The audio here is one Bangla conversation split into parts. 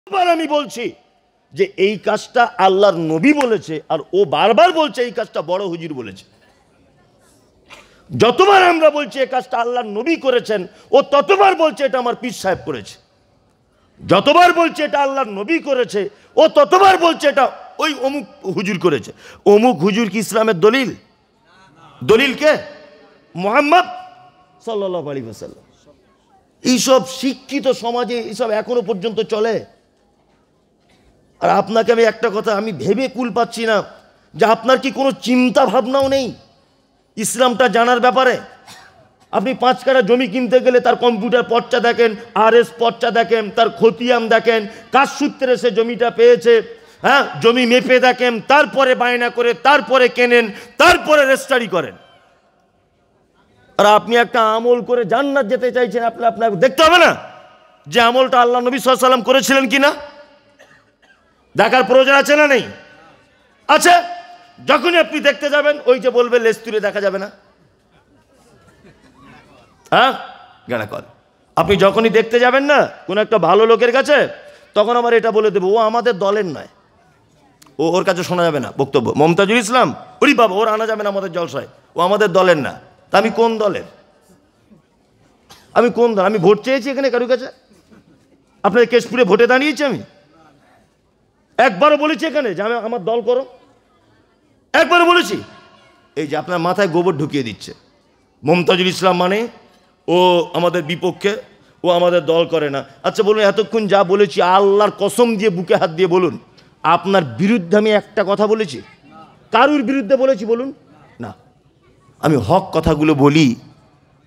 এবার আমি বলছি যে এই কাজটা আল্লাহর নবী বলেছে, আর ও বারবার বলছে এই কাজটা বড় হুজুর বলেছে। যতবার আমরা বলছি এই কাজটা আল্লাহর নবী করেছেন, ও ততবার বলছে এটা আমার পীর সাহেব করেছে। যতবার বলছে এটা আল্লাহর নবী করেছে, ও ততবার বলছে এটা ওই অমুক হুজুর করেছে। অমুক হুজুর কি ইসলামের দলিল? দলিল কে? মুহাম্মদ সাল্লাল্লাহু আলাইহি ওয়াসাল্লাম। এইসব শিক্ষিত সমাজে এইসব এখনো পর্যন্ত চলে। আর আপনাকে আমি একটা কথা আমি ভেবে কুল পাচ্ছি না যে আপনার কি কোনো চিন্তা ভাবনাও নেই ইসলামটা জানার ব্যাপারে। আপনি 5 কাঠা জমি কিনতে গেলে তার কম্পিউটার পর্চা দেখেন, RS পর্চা দেখেন, তার খতিয়ান দেখেন, কার সূত্রে সে জমিটা পেয়েছে, হ্যাঁ, জমি মেপে দেখেন, তারপরে বায়না করে তারপরে কেনেন, তারপরে রেজিস্ট্রি করেন। আর আপনি একটা আমল করে জান্নাত যেতে চাইছেন, আপনাকে দেখতে হবে না যে আমলটা আল্লাহ নবী সাল্লাল্লাহু আলাইহি ওয়াসাল্লাম করেছিলেন কিনা? দেখার প্রয়োজন আছে না নেই? আচ্ছা, যখনই আপনি দেখতে যাবেন ওই যে বলবে লেজ তুলে দেখা যাবে না, হ্যাঁ গানা কর। আপনি যখনই দেখতে যাবেন না কোনো একটা ভালো লোকের কাছে, তখন আমার এটা বলে দেবো ও আমাদের দলের নয়, ওর কাছে শোনা যাবে না বক্তব্য। মমতাজুল ইসলাম, ওরে বাবা, ওর আনা যাবে না আমাদের জলসায়, ও আমাদের দলের না। তা আমি কোন দলের? আমি কোন দল? আমি ভোট চেয়েছি এখানে কারোর কাছে? আপনাদের কেশপুরে ভোটে দাঁড়িয়েছি আমি? একবারও বলেছি এখানে যে আমি আমার দল করো? একবারও বলেছি? এই যে আপনার মাথায় গোবর ঢুকিয়ে দিচ্ছে মমতাজুল ইসলাম মানে ও আমাদের বিপক্ষে, ও আমাদের দল করে না। আচ্ছা বলুন, এতক্ষণ যা বলেছি আল্লাহর কসম দিয়ে বুকে হাত দিয়ে বলুন, আপনার বিরুদ্ধে আমি একটা কথা বলেছি? কারুর বিরুদ্ধে বলেছি বলুন? না। আমি হক কথাগুলো বলি।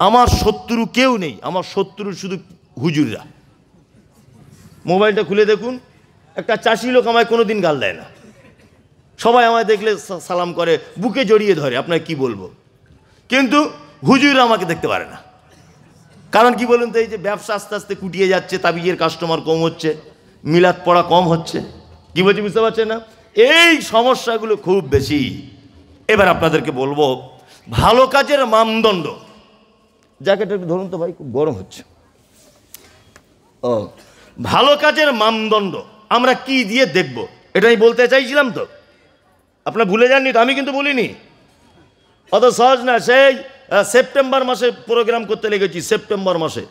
আমার শত্রু কেউ নেই, আমার শত্রু শুধু হুজুররা। মোবাইলটা খুলে দেখুন, একটা চাষি লোক আমায় কোনোদিন গাল দেয় না, সবাই আমায় দেখলে সালাম করে, বুকে জড়িয়ে ধরে, আপনাকে কি বলবো। কিন্তু হুজুররা আমাকে দেখতে পারে না। কারণ কি বলুন তো? এই যে ব্যবসা আস্তে আস্তে কুটিয়ে যাচ্ছে, তাবিজের কাস্টমার কম হচ্ছে, মিলাদ পড়া কম হচ্ছে, কি বলছি বুঝতে পারছেন না? এই সমস্যাগুলো খুব বেশি। এবার আপনাদেরকে বলবো ভালো কাজের মানদণ্ড। জ্যাকেটটা একটু ধরুন তো ভাই, খুব গরম হচ্ছে। ও, ভালো কাজের মানদণ্ড আমরা কি দিয়ে দেখব, এটা আমি বলতে চাইছিলাম। তো আপনারা ভুলে যাননি তো? আমি কিন্তু বলিনি। অত সহজ না। সেই সেপ্টেম্বর মাসে প্রোগ্রাম করতে লেগেছি, সেপ্টেম্বর মাসে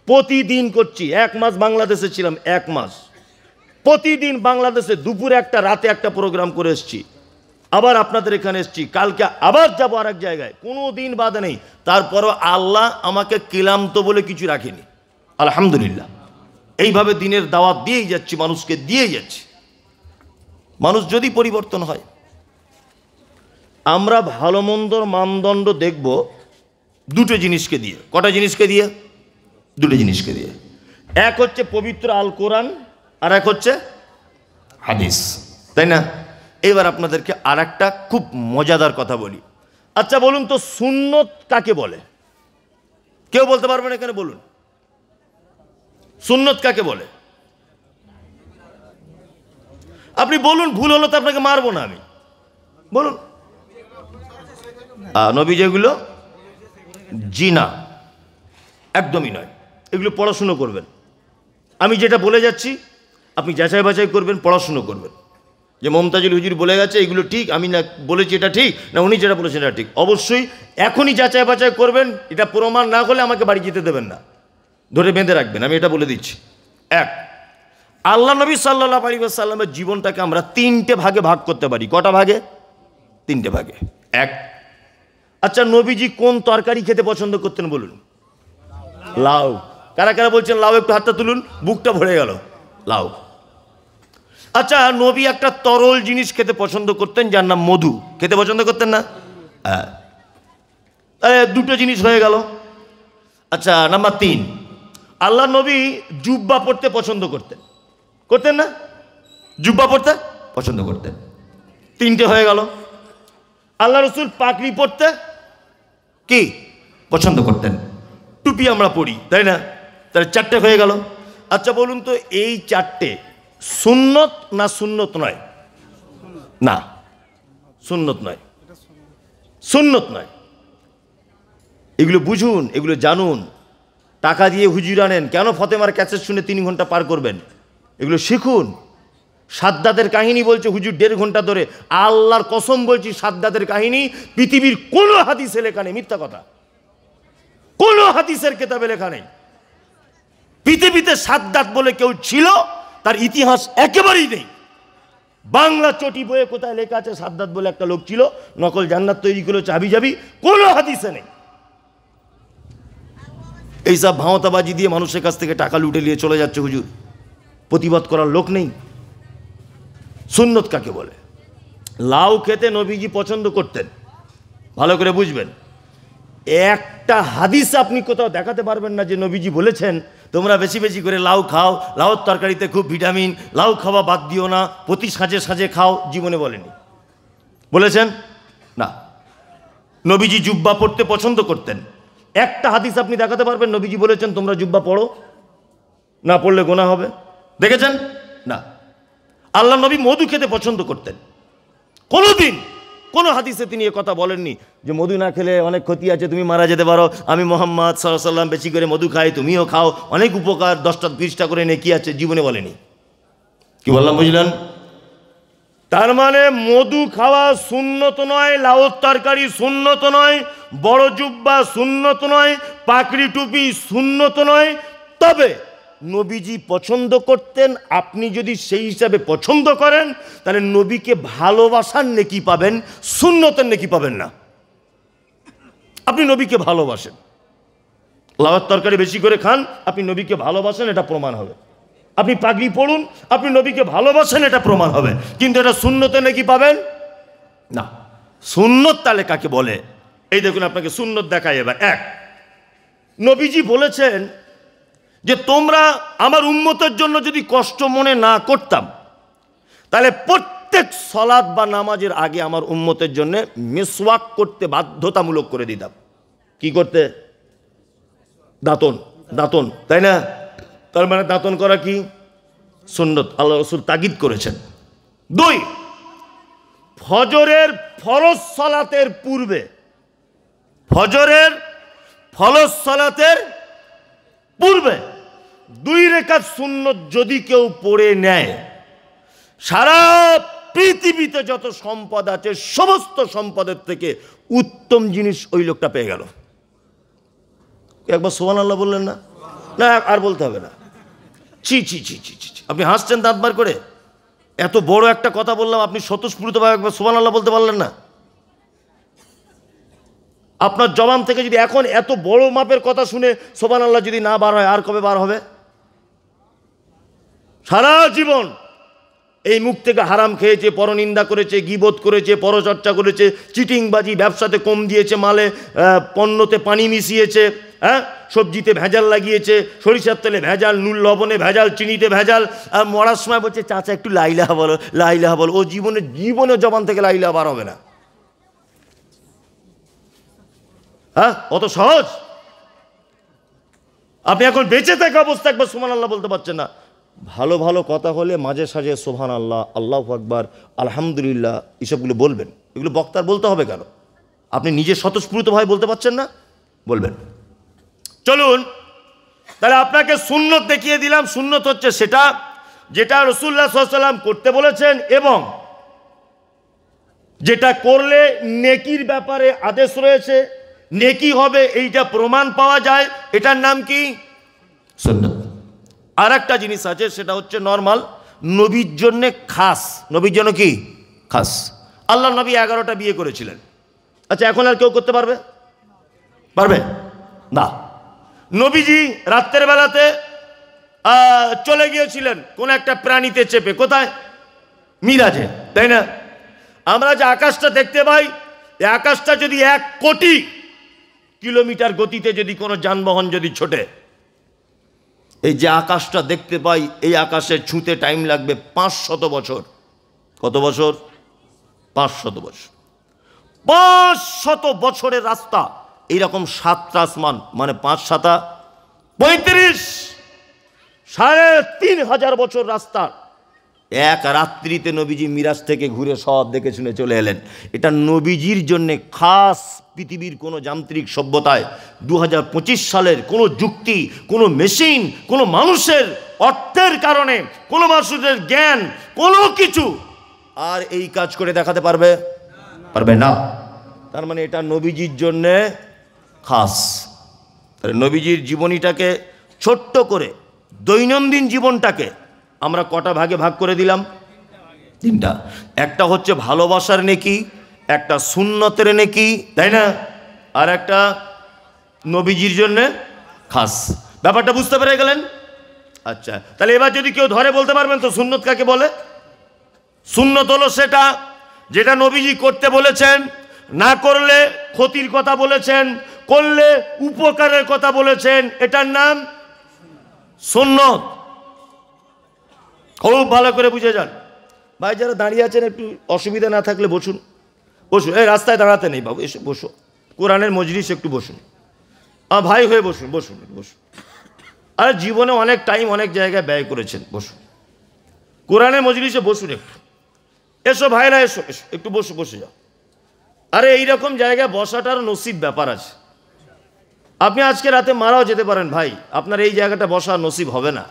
প্রতিদিন করছি। 1 মাস বাংলাদেশে ছিলাম, 1 মাস প্রতিদিন বাংলাদেশে দুপুরে একটা রাতে একটা প্রোগ্রাম করে এসছি। আবার আপনাদের এখানে এসছি, কালকে আবার যাবো আরেক জায়গায়, কোনো দিন বাদে নেই। তারপরও আল্লাহ আমাকে ক্লান্ত বলে কিছু রাখেনি, আলহামদুলিল্লাহ। এইভাবে দিনের দাওয়াত দিয়েই যাচ্ছি, মানুষকে দিয়েই যাচ্ছি। মানুষ যদি পরিবর্তন হয়, আমরা ভালো মন্দর মানদণ্ড দেখব দুটো জিনিসকে দিয়ে। কটা জিনিসকে দিয়ে? দুটো জিনিসকে দিয়ে। এক হচ্ছে পবিত্র আল কোরআন, আর এক হচ্ছে হাদিস, তাই না? এবার আপনাদেরকে আর একটা খুব মজাদার কথা বলি। আচ্ছা বলুন তো, সুন্নত কাকে বলে? কেউ বলতে পারবেন এখানে? বলুন, সুন্নত কাকে বলে? আপনি বলুন, ভুল হলো তো আপনাকে মারবো না আমি। বলুন। নবী যেগুলো, জি না, একদমই নয়। এগুলো পড়াশুনো করবেন। আমি যেটা বলে যাচ্ছি আপনি যাচাই বাছাই করবেন, পড়াশুনো করবেন যে মমতাজুল হুজুর বলে গেছে এগুলো ঠিক, আমি না বলেছি এটা ঠিক, না উনি যেটা বলেছেন এটা ঠিক। অবশ্যই এখনই যাচাই বাছাই করবেন। এটা প্রমাণ না হলে আমাকে বাড়ি যেতে দেবেন না, ধরে বেঁধে রাখবেন। আমি এটা বলে দিচ্ছি। এক, আল্লাহ নবী সাল্লাল্লাহু আলাইহি ওয়াসাল্লামের জীবনটাকে আমরা 3টে ভাগে ভাগ করতে পারি। কটা ভাগে? 3টে ভাগে। এক, আচ্ছা নবীজি কোন তরকারি খেতে পছন্দ করতেন বলুন? লাউ। কারা কারা বলছেন লাউ? একটু হাতটা তুলুন, বুকটা ভরে গেল। লাউ। আচ্ছা নবী একটা তরল জিনিস খেতে পছন্দ করতেন যার নাম মধু, খেতে পছন্দ করতেন না? হ্যাঁ, দুটো জিনিস হয়ে গেল। আচ্ছা নাম্বার 3, আল্লাহ নবী জুব্বা পড়তে পছন্দ করতেন, করতেন না? জুব্বা পড়তে পছন্দ করতেন, 3টে হয়ে গেল। আল্লাহ রসুল পাগড়ি পড়তে কি পছন্দ করতেন, টুপি আমরা পড়ি, তাই না? তাহলে 4টে হয়ে গেল। আচ্ছা বলুন তো, এই 4টে সুন্নত না সুন্নত নয়? না, সুন্নত নয়, সুন্নত নয়। এগুলো বুঝুন, এগুলো জানুন। টাকা দিয়ে হুজুর আনেন কেন? ফতেমার ক্যাসেট শুনে 3 ঘন্টা পার করবেন? এগুলো শিখুন। সাদ্দাতের কাহিনী বলছে হুজুর 1.5 ঘন্টা ধরে, আল্লাহর কসম বলছি সাদ্দাতের কাহিনী পৃথিবীর কোনো হাদিসে লেখা নেই, মিথ্যা কথা, কোনো হাদিসের কিতাবে লেখা নেই। পৃথিবীতে সাদ্দাত বলে কেউ ছিল, তার ইতিহাস একেবারেই নেই। বাংলা চটি বইয়ে কোথায় লেখা আছে সাদ্দাত বলে একটা লোক ছিল, নকল জান্নাত তৈরি করে চাবি যাবি, কোনো হাদিসে নেই। এইসব ভাঁওতাবাজি দিয়ে মানুষের কাছ থেকে টাকা লুটে নিয়ে চলে যাচ্ছে হুজুর, প্রতিবাদ করার লোক নেই। সুন্নত কাকে বলে? লাউ খেতে নবীজি পছন্দ করতেন, ভালো করে বুঝবেন। একটা হাদিস আপনি কোথাও দেখাতে পারবেন না যে নবীজি বলেছেন তোমরা বেশি বেশি করে লাউ খাও, লাউর তরকারিতে খুব ভিটামিন, লাউ খাওয়া বাদ দিও না, প্রতি সাজে সাজে খাও, জীবনে বলেনি। বলেছেন না। নবীজি জুব্বা পড়তে পছন্দ করতেন, একটা হাদিস আপনি দেখাতে পারবেন নবীজি বলেছেন তোমরা জুব্বা পড়ো, না পড়লে গোনা হবে? দেখেছেন? না। আল্লাহ নবী মধু খেতে পছন্দ করতেন, কোনোদিন কোনো হাদিসে তিনি এ কথা বলেননি যে মধু না খেলে অনেক ক্ষতি আছে, তুমি মারা যেতে পারো, আমি মোহাম্মদ সাল্লাল্লাহু আলাইহি ওয়াসাল্লাম বেশি করে মধু খাই, তুমিও খাও, অনেক উপকার, 10টা 20টা করে নেকি আছে, জীবনে বলেনি। কি বললাম বুঝলেন? তার মানে মধু খাওয়া সুন্নত নয়, লাউর তরকারি সুন্নত নয়, বড় জুব্বা সুন্নত নয়, পাকড়ি টুপি সুন্নত নয়। তবে নবীজি পছন্দ করতেন, আপনি যদি সেই হিসাবে পছন্দ করেন তাহলে নবীকে ভালোবাসার নেকি পাবেন, সুন্নতের নেকি পাবেন না। আপনি নবীকে ভালোবাসেন, লাউর তরকারি বেশি করে খান, আপনি নবীকে ভালোবাসেন, এটা প্রমাণ হবে। আপনি পাগড়ি পড়ুন, আপনি নবীকে ভালোবাসেন, এটা প্রমাণ হবে। কিন্তু এটা সুন্নতে নাকি পাবেন না। সুন্নত তাহলে কাকে বলে? এই দেখুন আপনাকে সুন্নত দেখাই এবার। এক, নবীজি বলেছেন যে তোমরা আমার উম্মতের জন্য যদি কষ্ট মনে না করতাম তাহলে প্রত্যেক সালাত বা নামাজের আগে আমার উম্মতের জন্য মিসওয়াক করতে বাধ্যতামূলক করে দিতাম। কি করতে? দাঁতন, দাঁতন, তাই না? তার মানে দাঁতন করা কি সুন্নত, আল্লাহ রাসূল তাগিদ করেছেন। 2, ফজরের ফরজ সালাতের পূর্বে, ফজরের ফরজ সালাতের পূর্বে 2 রাকাত সুন্নত যদি কেউ পড়ে নেয়, সারা পৃথিবীতে যত সম্পদ আছে সমস্ত সম্পদের থেকে উত্তম জিনিস ওই লোকটা পেয়ে গেল। একবার সুবহানাল্লাহ বললেন না? না আর বলতে হবে না। ছি ছি ছি ছি ছি, আপনি হাসছেন দাঁত বার করে। এত বড় একটা কথা বললাম, আপনি স্বতঃস্ফূর্তভাবে একবার সুবহানাল্লাহ বলতে পারলেন না? আপনার জবান থেকে যদি এখন এত বড় মাপের কথা শুনে সুবহানাল্লাহ যদি না বার হয়, আর কবে বার হবে? সারা জীবন এই মুখ থেকে হারাম খেয়েছে, পরনিন্দা করেছে, গীবত করেছে, পরচর্চা করেছে, চিটিংবাজি, ব্যবসাতে কম দিয়েছে, মালে পণ্যতে পানি মিশিয়েছে, হ্যাঁ, সবজিতে ভেজাল লাগিয়েছে, সরিষার তেলে ভেজাল, নুন লবণে ভেজাল, চিনিতে ভেজাল, আর মরার সময় বলছে চাচা একটু লা ইলাহা বলো, লা ইলাহা বলো। ও জীবনে জবান থেকে লা ইলাহা বার হবে না। হ্যাঁ, অত সহজ? আপনি এখন বেঁচে থাকা অবস্থা একবার সুবহানাল্লাহ বলতে পারছেন না। ভালো ভালো কথা হলে মাঝে সাঝে সুবহানাল্লাহ, আল্লাহু আকবার, আলহামদুলিল্লাহ এসবগুলো বলবেন। এগুলো বক্তার বলতে হবে কেন? আপনি নিজে স্বতঃস্ফূর্তভাবে বলতে পারছেন না, বলবেন। চলুন তাহলে আপনাকে সুন্নত দেখিয়ে দিলাম। সুন্নত হচ্ছে সেটা যেটা রাসূলুল্লাহ সাল্লাল্লাহু আলাইহি ওয়াসাল্লাম করতে বলেছেন এবং যেটা করলে নেকির ব্যাপারে আদেশ রয়েছে, নেকি হবে এইটা প্রমাণ পাওয়া যায়, এটার নাম কি? সুন্নাত। আর একটা জিনিস আছে, সেটা হচ্ছে নরমাল, নবীর জন্য খাস। নবীর জন্য কি খাস? আল্লাহ নবী 11টা বিয়ে করেছিলেন। আচ্ছা, এখন আর কেউ করতে পারবে? পারবে না। নবীজি রাত্রের বেলাতে চলে গিয়েছিলেন কোন একটা প্রাণীতে চেপে, কোথায়? মিরাজে, তাই না? আমরা যে আকাশটা দেখতে পাই, এই আকাশটা যদি 1 কোটি কিলোমিটার গতিতে যদি কোনো যানবাহন যদি ছোটে, এই যে আকাশটা দেখতে পাই, এই আকাশে ছুঁতে টাইম লাগবে 500 বছর। কত বছর? 500 বছর। 500 বছরের রাস্তা, এইরকম 7টা আসমান, মানে 5 7 35, 3500 বছর রাস্তা। এক রাত্রিতে নবীজি মিরাজ থেকে ঘুরে সব দেখে শুনে চলে এলেন। এটা নবীজির জন্যে খাস। পৃথিবীর কোনো যান্ত্রিক সভ্যতায় 2025 সালের কোনো যুক্তি, কোনো মেশিন, কোনো মানুষের অর্থের কারণে, কোনো মানুষের জ্ঞান, কোনো কিছু আর এই কাজ করে দেখাতে পারবে না। তার মানে এটা নবীজির জন্যে খাস। নবীজির জীবনীটাকে ছোট্ট করে, দৈনন্দিন জীবনটাকে আমরা কটা ভাগে ভাগ করে দিলাম? 3টা। একটা হচ্ছে ভালোবাসার নেকি, একটা সুন্নতের নেকি, তাই না, আর একটা নবীজির জন্যে খাস। ব্যাপারটা বুঝতে পেরে গেলেন? আচ্ছা, তাহলে এবার যদি কেউ ধরে বলতে পারবেন তো সুন্নত কাকে বলে? সুন্নত হলো সেটা যেটা নবীজি করতে বলেছেন, না করলে ক্ষতির কথা বলেছেন, করলে উপকারের কথা বলেছেন, এটার নাম সুন্নত। খুব ভালো করে বুঝে যান ভাই। যারা দাঁড়িয়ে আছেন একটু অসুবিধা না থাকলে বসুন। এই রাস্তায় দাঁড়াতে নেই বাবু, এসে বসো, কোরআনের মজলিস একটু বসুন, ভাই হয়ে বসুন। আর জীবনে অনেক টাইম অনেক জায়গায় ব্যয় করেছেন, বসুন, কোরআনের মজলিসে বসুন একটু। এসো ভাইরা, এসো একটু বসে যাও। আরে এইরকম জায়গায় বসাটার নসিব ব্যাপার আছে। আপনি আজকে রাতে মারাও যেতে পারেন ভাই, আপনার এই জায়গাটা বসার নসিব হবে না।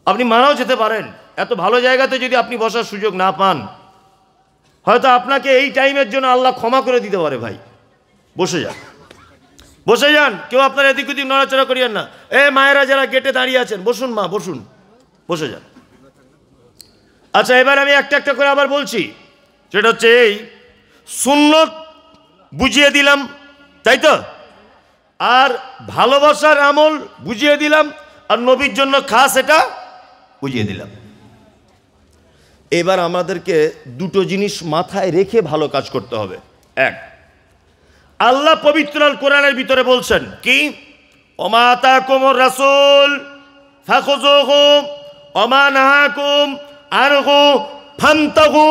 আপনি মারাও যেতে পারেন, এত ভালো জায়গাতে যদি আপনি বসার সুযোগ না পান, হয়তো আপনাকে এই টাইমের জন্য আল্লাহ ক্ষমা করে দিতে পারে। ভাই বসে যান, কেউ আপনার এদিক ওদিক নড়াচড়া করিয়েন না। মায়েরা যারা গেটে দাঁড়িয়ে আছেন, বসুন মা, বসে যান। আচ্ছা, এবার আমি একটা করে আবার বলছি, সেটা হচ্ছে এই সুন্নত বুঝিয়ে দিলাম, তাই তো, আর ভালোবাসার আমল বুঝিয়ে দিলাম, আর নবীর জন্য খাস এটা বুঝিয়ে দিলাম। এবার আমাদেরকে দুটো জিনিস মাথায় রেখে ভালো কাজ করতে হবে। এক, আল্লাহ পবিত্র আল কোরআনের ভিতরে বলছেন কি, ওমা আতাকুমুর রাসূল ফাখুযুহু ওমা নাহাকুম আনহু ফান্তাহু।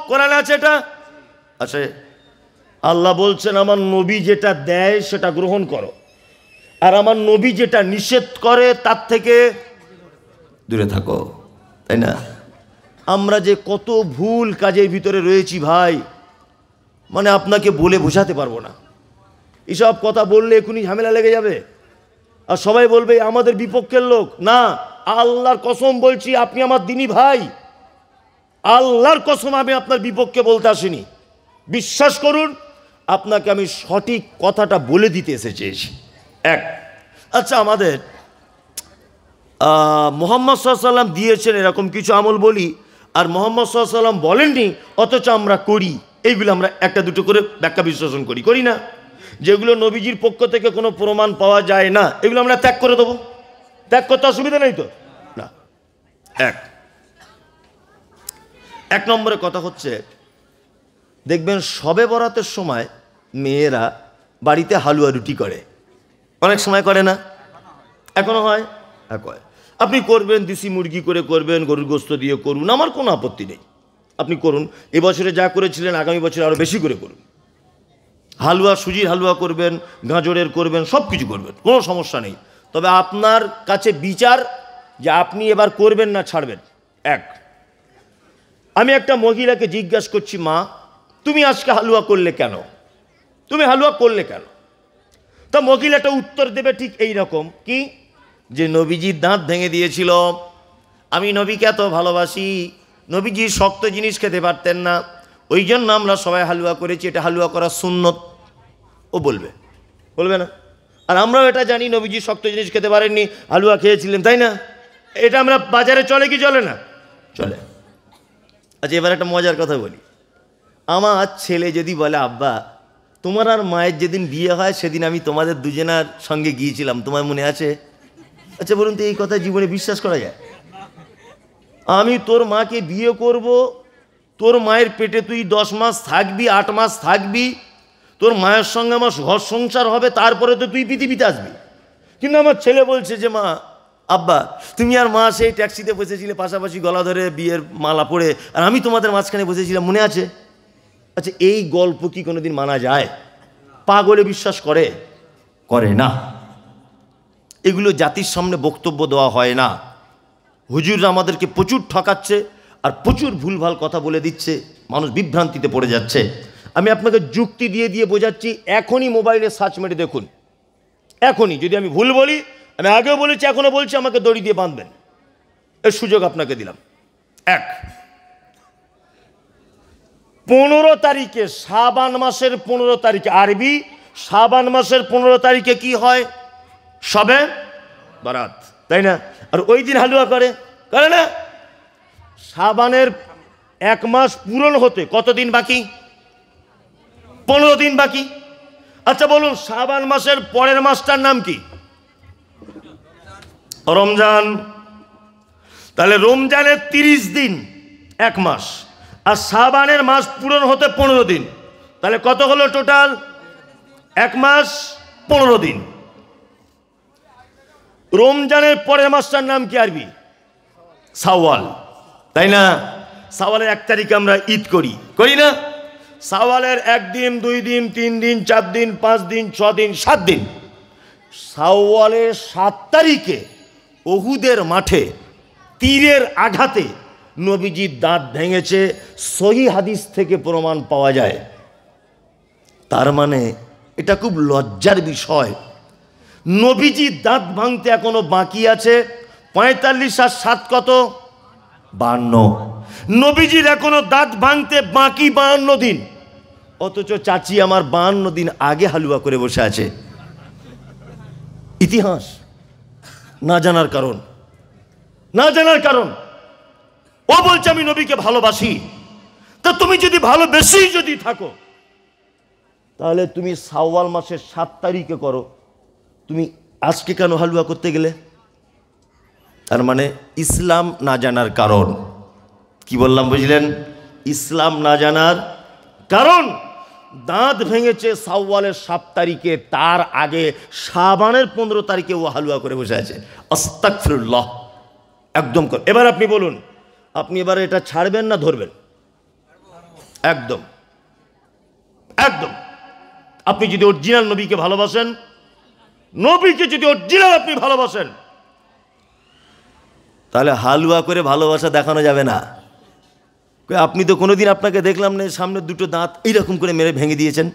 কোরআন আছে এটা? আছে। আল্লাহ বলছেন আমার নবী যেটা দেয় সেটা গ্রহণ করো, আর আমার নবী যেটা নিষেধ করে তার থেকে দূরে থাকো, তাই না? আমরা যে কত ভুল কাজের ভিতরে রয়েছি ভাই, মানে আপনাকে বলে বোঝাতে পারবো না। এসব কথা বললে এখনই ঝামেলা লেগে যাবে, আর সবাই বলবে আমাদের বিপক্ষের লোক। না, আল্লাহর কসম বলছি, আপনি আমার দিনী ভাই, আল্লাহর কসম আমি আপনার বিপক্ষে বলতে আসিনি। বিশ্বাস করুন, আপনাকে আমি সঠিক কথাটা বলে দিতে এসেছি। এক, আচ্ছা, আমাদের মুহাম্মদ সাল্লাল্লাহু আলাইহি ওয়াসাল্লাম দিয়েছেন এরকম কিছু আমল বলি, আর মুহাম্মদ সাল্লাল্লাহু আলাইহি ওয়াসাল্লাম বলেননি, অথচ আমরা করি। এইগুলো আমরা একটা দুটো করে ব্যাখ্যা বিশ্লেষণ করি না? যেগুলো নবীজির পক্ষ থেকে কোনো প্রমাণ পাওয়া যায় না, এগুলো আমরা ত্যাগ করে দেবো। ত্যাগ করতে অসুবিধা নেই তো? না। এক নম্বরে কথা হচ্ছে, দেখবেন শবে বরাতের সময় মেয়েরা বাড়িতে হালুয়া রুটি করে, অনেক সময় করে না? এখনো হয়? আপনি করবেন, দেশি মুরগি করে করবেন, গরুর গোস্ত দিয়ে করুন, আমার কোনো আপত্তি নেই, আপনি করুন। এবছরে যা করেছিলেন আগামী বছরে আরও বেশি করে করুন। হালুয়া, সুজির হালুয়া করবেন, গাজরের করবেন, সব কিছু করবেন, কোনো সমস্যা নেই। তবে আপনার কাছে বিচার যে আপনি এবার করবেন না ছাড়বেন। এক, আমি একটা মহিলাকে জিজ্ঞাসা করছি, মা তুমি আজকে হালুয়া করলে কেন? তুমি হালুয়া করলে কেন? তা মহিলাটা উত্তর দেবে ঠিক এই রকম, কি যে নবীজির দাঁত ভেঙে দিয়েছিল, আমি নবীকে এত ভালোবাসি, নবীজি শক্ত জিনিস খেতে পারতেন না, ওই জন্য আমরা সবাই হালুয়া করেছি, এটা হালুয়া করা সুন্নত। ও বলবে না? আর আমরাও এটা জানি নবীজি শক্ত জিনিস খেতে পারেননি, হালুয়া খেয়েছিলেন, তাই না? এটা আমরা বাজারে চলে কি চলে না? চলে। আচ্ছা, এবার একটা মজার কথা বলি। আমার ছেলে যদি বলে, আব্বা তোমার আর মায়ের যেদিন বিয়ে হয় সেদিন আমি তোমাদের দুজনার সঙ্গে গিয়েছিলাম, তোমার মনে আছে? আচ্ছা বলুন তো, এই কথা জীবনে বিশ্বাস করা যায়? আমি তোর মাকে বিয়ে করব, তোর মায়ের পেটে তুই 10 মাস থাকবি, 8 মাস থাকবি, তোর মায়ের সঙ্গে আমার ঘর সংসার হবে, তারপরে তো তুই পৃথিবীতে আসবি। কিন্তু আমার ছেলে বলছে যে, মা আব্বা তুমি আর মা সেই ট্যাক্সিতে বসেছিলে পাশাপাশি, গলা ধরে বিয়ের মালা পরে, আর আমি তোমাদের মাঝখানে বসেছিলাম, মনে আছে? আচ্ছা, এই গল্প কি কোনোদিন মানা যায়? পাগলে বিশ্বাস করে না। এগুলো জাতির সামনে বক্তব্য দেওয়া হয় না। হুজুররা আমাদেরকে প্রচুর ঠকাচ্ছে আর প্রচুর ভুলভাল কথা বলে দিচ্ছে, মানুষ বিভ্রান্তিতে পড়ে যাচ্ছে। আমি আপনাকে যুক্তি দিয়ে বোঝাচ্ছি। এখনই মোবাইলে সার্চ মেরে দেখুন, এখনই যদি আমি ভুল বলি আমি আগেও বলেছি, এখনো বলছি, আমাকে দড়ি দিয়ে বাঁধবেন, এর সুযোগ আপনাকে দিলাম। 1, 15 তারিখে, শাবান মাসের 15 তারিখে, আরবি শাবান মাসের 15 তারিখে কি হয়? শবে বারাত, তাই না? আর ওই দিন হালুয়া করে না? শাবানের 1 মাস পূরণ হতে কতদিন বাকি? 15 দিন বাকি। আচ্ছা বলুন, শাবান মাসের পরের মাসটার নাম কি? রমজান। তাহলে রমজানের 30 দিন 1 মাস, আর শাবানের মাস পূরণ হতে 15 দিন, তাহলে কত হলো টোটাল? 1 মাস 15 দিন। রমজানের পরের মাসটার নাম কি আরবি? শাওয়াল, তাই না? শাওয়ালের 1 তারিখে আমরা ঈদ করি না? শাওয়ালের 1 দিন, 2 দিন, 3 দিন, 4 দিন, 5 দিন, 6 দিন, 7 দিন। শাওয়ালের 7 তারিখে উহুদের মাঠে তীরের আঘাতে নবীজির দাঁত ভেঙেছে, সহিহ হাদিস থেকে প্রমাণ পাওয়া যায়। তার মানে এটা খুব লজ্জার বিষয়, নবীজির দাঁত ভাঙতে এখনো বাকি আছে 45 আর 7 কত? 52। নবীজির এখনো দাঁত ভাঙতে বাকি 52 দিন, অথচ চাচি আমার 52 দিন আগে হালুয়া করে বসে আছে। ইতিহাস না জানার কারণ, ও বলছে আমি নবীকে ভালোবাসি। তা তুমি যদি ভালোবেসি যদি থাকো, তাহলে তুমি শাওয়াল মাসের 7 তারিখে করো, তুমি আজকে কেন হালুয়া করতে গেলে? তার মানে ইসলাম না জানার কারণ। কি বললাম বুঝলেন? ইসলাম না জানার কারণ। দাঁত ভেঙেছে শাওয়ালের 7 তারিখে, তার আগে শাবানের 15 তারিখে ও হালুয়া করে বসে আছে। আস্তাগফিরুল্লাহ, একদম। এবার আপনি বলুন, আপনি এবার এটা ছাড়বেন না ধরবেন? একদম। আপনি যদি অরিজিনাল নবীকে ভালোবাসেন, আপনি ভালোবাসেন, তাহলে হালুয়া করে ভালোবাসা দেখানো যাবে না। আপনি তো কোনোদিন, আপনাকে দেখলাম না সামনে 2টো দাঁত এইরকম করে মেরে ভেঙে দিয়েছেন,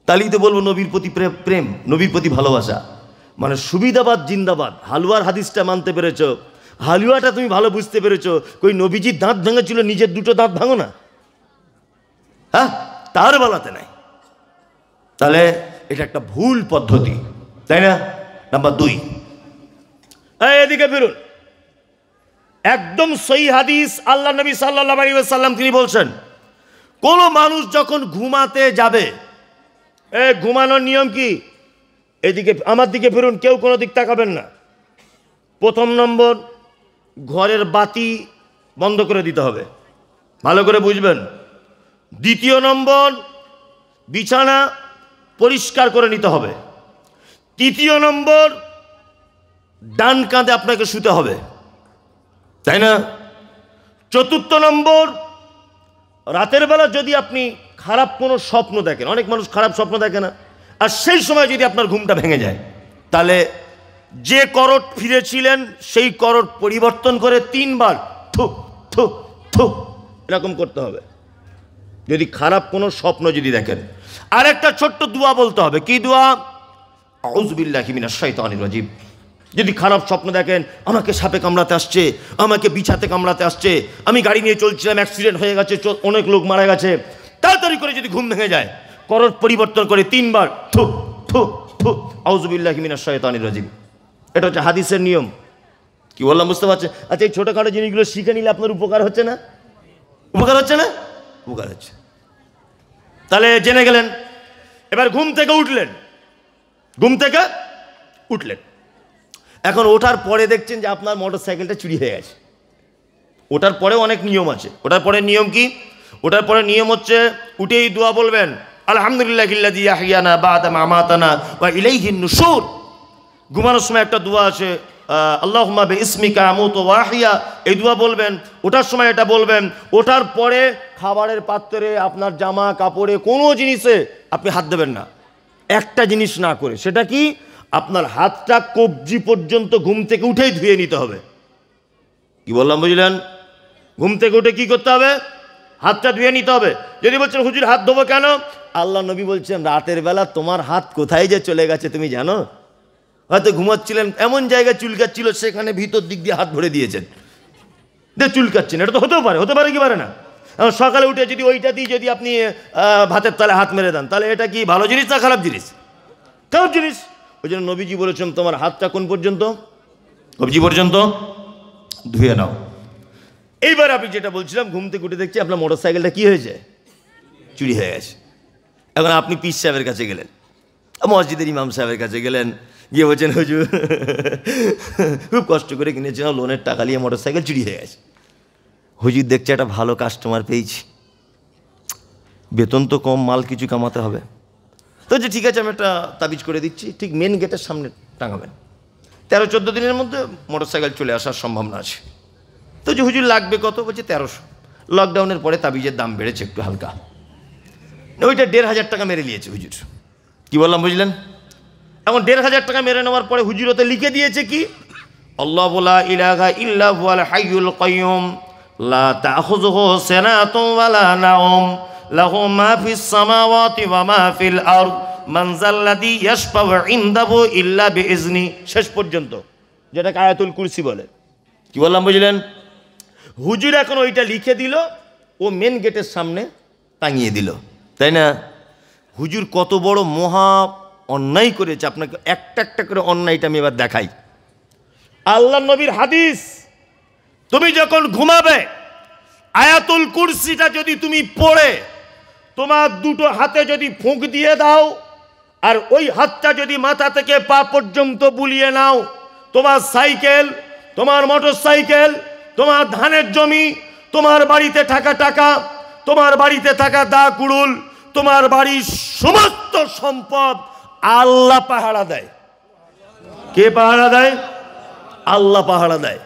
তাহলেই তো বলবো নবীর প্রতি প্রেম, নবীর প্রতি ভালোবাসা। মানে সুবিধাবাদ জিন্দাবাদ। হালুয়ার হাদিসটা মানতে পেরেছ, হালুয়াটা তুমি ভালো বুঝতে পেরেছো, কই নবীজির দাঁত ভেঙেছিল, নিজের 2টো দাঁত ভাঙো না? হ্যাঁ, তার বেলাতে নাই। তাহলে এটা একটা ভুল পদ্ধতি, তাই না? নাম্বার 2, এদিকে ফিরুন। একদম সহিহ হাদিস, আল্লাহ নবী সাল্লাল্লাহু আলাইহি ওয়াসাল্লাম তিনি বলছেন, কোন মানুষ যখন ঘুমাতে যাবে, ঘুমানোর নিয়ম কি? এদিকে আমার দিকে ফিরুন, কেউ কোনো দিক তাকাবেন না। 1 নম্বর, ঘরের বাতি বন্ধ করে দিতে হবে, ভালো করে বুঝবেন। 2 নম্বর, বিছানা পরিষ্কার করে নিতে হবে। 3 নম্বর, ডান কাঁধে আপনাকে শুতে হবে, তাই না? 4 নম্বর, রাতের বেলা যদি আপনি খারাপ কোনো স্বপ্ন দেখেন, অনেক মানুষ খারাপ স্বপ্ন দেখে না, আর সেই সময় যদি আপনার ঘুমটা ভেঙে যায়, তাহলে যে করট ফিরেছিলেন সেই করট পরিবর্তন করে 3 বার থু থু থু এরকম করতে হবে, যদি খারাপ কোনো স্বপ্ন যদি দেখেন। আর একটা ছোট্ট দোয়া বলতে হবে। কি দোয়া? আউযু বিল্লাহি মিনাশ শাইতানির রাজিম। যদি খারাপ স্বপ্ন দেখেন, আমাকে সাপে কামড়াতে আসছে, আমাকে বিছাতে কামড়াতে আসছে, আমি গাড়ি নিয়ে চলছিলাম, অ্যাক্সিডেন্ট হয়ে গেছে, অনেক লোক মারা গেছে, তাড়াতাড়ি করে যদি ঘুম ভেঙে যায়, করট পরিবর্তন করে 3 বার থু থু থু আউযু বিল্লাহি মিনাশ শাইতানির রাজিম। এটা হচ্ছে হাদিসের নিয়ম। কি বললাম বুঝতে পারছেন? আচ্ছা, এই ছোটোখাটো জিনিসগুলো শিখে নিলে আপনার উপকার হচ্ছে না? উপকার হচ্ছে। তাহলে জেনে গেলেন। এবার ঘুম থেকে উঠলেন, এখন ওঠার পরে দেখছেন যে আপনার মোটরসাইকেলটা চুরি হয়ে গেছে। ওঠার পরেও অনেক নিয়ম আছে। ওঠার পরে নিয়ম কি? ওঠার পরে নিয়ম হচ্ছে উঠেই দোয়া বলবেন, আলহামদুলিল্লাহিল্লাযী আহইয়ানা বা'দা মা আমাতানা ওয়া ইলাইহিন নুশুর। ঘুমানোর সময় একটা দোয়া আছে, আল্লাহুম্মা বিইসমিকা আমুতু ওয়া আহইয়া, এই দোয়া বলবেন। ওঠার সময় এটা বলবেন। ওঠার পরে খাবারের পাত্রে, আপনার জামা কাপড়ে, কোনো জিনিসে আপনি হাত দেবেন না, একটা জিনিস না করে। সেটা কি? আপনার হাতটা কবজি পর্যন্ত ঘুম থেকে উঠেই ধুয়ে নিতে হবে। কি বললাম বুঝলেন? ঘুম থেকে উঠে কি করতে হবে? হাতটা ধুয়ে নিতে হবে। যদি বলছেন হুজুর হাত ধোবো কেন? আল্লাহ নবী বলছেন রাতের বেলা তোমার হাত কোথায় যে চলে গেছে তুমি জানো? হয়তো ঘুমাচ্ছিলেন, এমন জায়গায় চুলকাচ্ছিল সেখানে ভিতর দিক দিয়ে হাত ভরে দিয়েছেন, দিয়ে চুলকাচ্ছেন। এটা তো হতেও পারে, হতে পারে কি পারে না? সকালে উঠে যদি ওইটা দিয়ে যদি আপনি ভাতের তালে হাত মেরে দেন, তাহলে এটা কি ভালো জিনিস না খারাপ জিনিস? খারাপ জিনিস। ওই জন্য নবীজি বলেছেন তোমার হাতটা কোন পর্যন্ত? কবজি পর্যন্ত ধুয়ে নাও। এইবার আপনি যেটা বলছিলাম, ঘুম থেকে উঠে দেখছি আপনার মোটর সাইকেলটা কি হয়েছে? চুরি হয়ে গেছে। এখন আপনি পীর সাহেবের কাছে গেলেন, মসজিদের ইমাম সাহেবের কাছে গেলেন, গিয়ে বলছেন হুজুর খুব কষ্ট করে কিনেছিলাম, লোনের টাকা নিয়ে মোটর সাইকেল চুরি হয়ে গেছে। হুজুর দেখছে একটা ভালো কাস্টমার পেয়েছি, বেতন তো কম, মাল কিছু কামাতে হবে। তো যে ঠিক আছে আমি একটা তাবিজ করে দিচ্ছি, ঠিক মেন গেটের সামনে টাঙাবেন, 13-14 দিনের মধ্যে মোটর সাইকেল চলে আসার সম্ভাবনা আছে। তো যে হুজুর লাগবে কত? বলছে 1300। লকডাউনের পরে তাবিজের দাম বেড়েছে একটু হালকা, ওইটা 1500 টাকা মেরে নিয়েছে হুজুর। কি বললাম বুঝলেন? এখন 1500 টাকা মেরে নেওয়ার পরে হুজুর ওতে লিখে দিয়েছে কি? আল্লাহু লা ইলাহা ইল্লা হুয়াল হাইয়ুল কাইয়ুম লা তাখুযুহু সিনাতুন ওয়ালা নাওম লাহু মা ফিস সামাওয়াতি ওয়া মা ফিল আরদ মান যাল্লাযী ইয়াশফাউ ইনদাহু ইল্লা বিইজনি, শেষ পর্যন্ত, যেটাকে আয়াতুল কুরসি বলে। কি বললাম বুঝলেন? হুজুর এখন ওইটা লিখে দিল, ও মেন গেটের সামনে টাঙিয়ে দিল, তাই না? হুজুর কত বড় মহা অন্যায় করেছে, আপনাকে একটা একটা করে অন্যায়টা আমি এবার দেখাই। আল্লাহ নবীর হাদিস, তুমি যখন ঘুমাবে আয়াতুল কুরসিটা যদি তুমি পড়ে তোমার দুটো হাতে যদি ফুঁক দিয়ে দাও, আর ওই হাতটা যদি মাথা থেকে পা পর্যন্ত বুলিয়ে নাও, তোমার সাইকেল, তোমার মোটর সাইকেল, তোমার ধানের জমি, তোমার বাড়িতে থাকা টাকা, তোমার বাড়িতে থাকা দা কুড়ুল, তোমার বাড়ির সমস্ত সম্পদ আল্লাহ পাহারা দেয়। কে পাহারা দেয়? আল্লাহ পাহারা দেয়।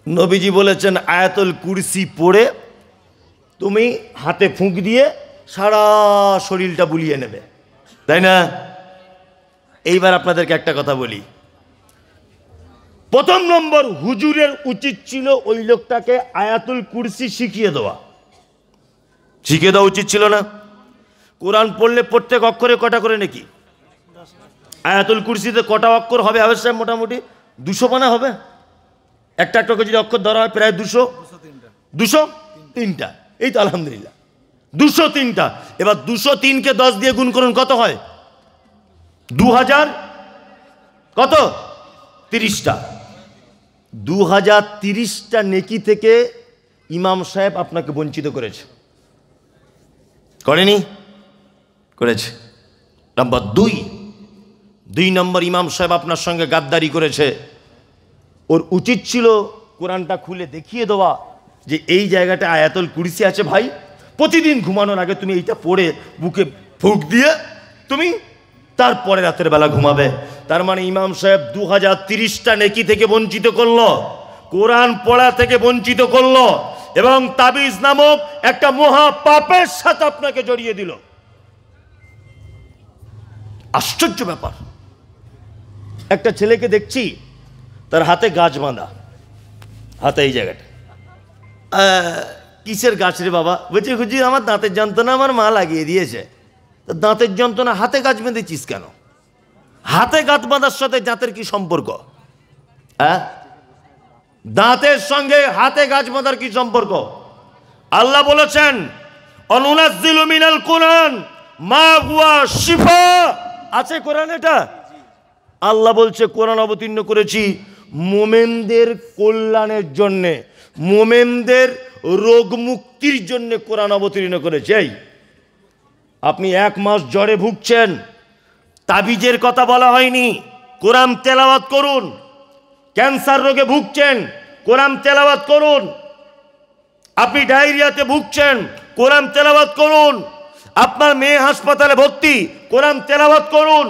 নবীজি বলেছেন আয়াতুল কুরসি পড়ে তুমি হাতে ফুঁক দিয়ে সারা শরীরটা বুলিয়ে নেবে, তাই না? এইবার আপনাদেরকে একটা কথা বলি। প্রথম নম্বর, হুজুরের উচিত ছিল ওই লোকটাকে আয়াতুল কুরসি শিখিয়ে দেওয়া। শিখিয়ে দেওয়া উচিত ছিল না? কোরআন পড়লে প্রত্যেক অক্ষরে কটা করে নাকি? আয়াতুল কুরসিতে কটা অক্ষর হবে? আবেদ সাহেব মোটামুটি 200 পানা হবে। একটা একটা করে যদি অক্ষর ধরা হয় প্রায় 203টা। এই তো আলহামদুলিল্লাহ 203টা। এবার 203কে 10 দিয়ে গুণ করুন, কত হয়? 2000 কত? 30টা। 2030টা নেকি থেকে ইমাম সাহেব আপনাকে বঞ্চিত করেছে, করেনি? করেছে। নাম্বার 2 নম্বর, ইমাম সাহেব আপনার সঙ্গে গাদ্দারি করেছে। ওর উচিত ছিল কোরআনটা খুলে দেখিয়ে দেওয়া যে এই জায়গাটা আয়াতুল কুরসি আছে ভাই, প্রতিদিন ঘুমানোর আগে তুমি এইটা পড়ে বুকে ফুঁক দিয়ে তুমি তারপরে রাতের বেলা ঘুমাবে। তার মানে ইমাম সাহেব 2030টা নেকি থেকে বঞ্চিত করলো, কোরআন পড়া থেকে বঞ্চিত করলো, এবং তাবিজ নামক একটা মহা পাপের সাথে আপনাকে জড়িয়ে দিল। আশ্চর্য ব্যাপার। একটা ছেলেকে দেখছি তার হাতে গাছ বাঁধা, হাতে এই জায়গাটা। কিসের গাছ রে বাবা? বলছে হুজুর আমার দাঁতের যন্ত্রণা আমার মা লাগিয়ে দিয়েছে। তো দাঁতের যন্ত্রণা হাতে গাছ বেঁধেছিস কেন? হাতে গাছ বাঁধার সাথে দাঁতের কি সম্পর্ক? হ্যাঁ, দাঁতের সঙ্গে হাতে গাছ বাঁধার কি সম্পর্ক? আল্লাহ বলেছেন অনুনাজ্জিলু মিনাল কুরআন মা হুয়া শিফা, আছে কোরআন এটা। আল্লাহ বলছে কোরআন অবতীর্ণ করেছি মোমেনদের কল্যাণের জন্যে, মোমেনদের রোগ মুক্তির জন্য কোরআন অবতীর্ণ করেছে। এই আপনি 1 মাস জ্বরে ভুগছেন, তাবিজের কথা বলা হয়নি, কোরআন তেলাওয়াত করুন। ক্যান্সার রোগে ভুগছেন, কোরআন তেলাওয়াত করুন। আপনি ডায়রিয়াতে ভুগছেন, কোরআন তেলাওয়াত করুন। আপনার মেয়ে হাসপাতালে ভর্তি, কোরআন তেলাওয়াত করুন।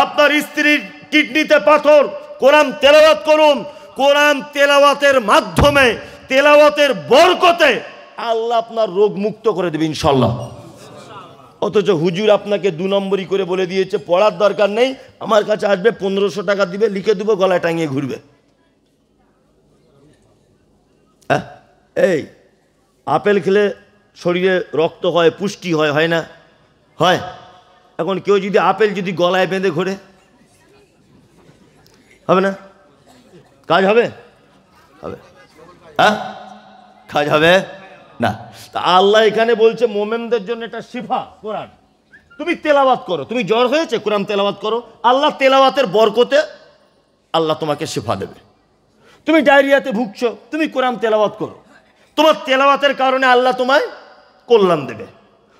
আপনার স্ত্রীর কিডনিতে পাথর, কোরআন তেলাওয়াত করুন। কোরআন তেলাওয়াতের মাধ্যমে, তেলাওয়াতের বরকতে আল্লাহ আপনার রোগ মুক্ত করে দেবে ইনশাল্লাহ। অথচ হুজুর আপনাকে 2 নম্বরই করে বলে দিয়েছে পড়ার দরকার নেই, আমার কাছে আসবে 1500 টাকা দিবে, লিখে দেবো, গলায় টাঙিয়ে ঘুরবে। এই আপেল খেলে শরীরে রক্ত হয়, পুষ্টি হয়, হয় না? হয়। এখন কেউ যদি আপেল যদি গলায় বেঁধে ঘোরে, হবে না? কাজ হবে? হবে? হ্যাঁ, কাজ হবে না। তা আল্লাহ এখানে বলছে মোমেনদের জন্য এটা শিফা কোরআন। তুমি তেলাওয়াত করো, তুমি জ্বর হয়েছে কোরআন তেলাওয়াত করো, আল্লাহ তেলাওয়াতের বরকতে আল্লাহ তোমাকে শিফা দেবে। তুমি ডায়রিয়াতে ভুগছো, তুমি কোরআন তেলাওয়াত করো, তোমার তেলাওয়াতের কারণে আল্লাহ তোমায় কল্যাণ দেবে।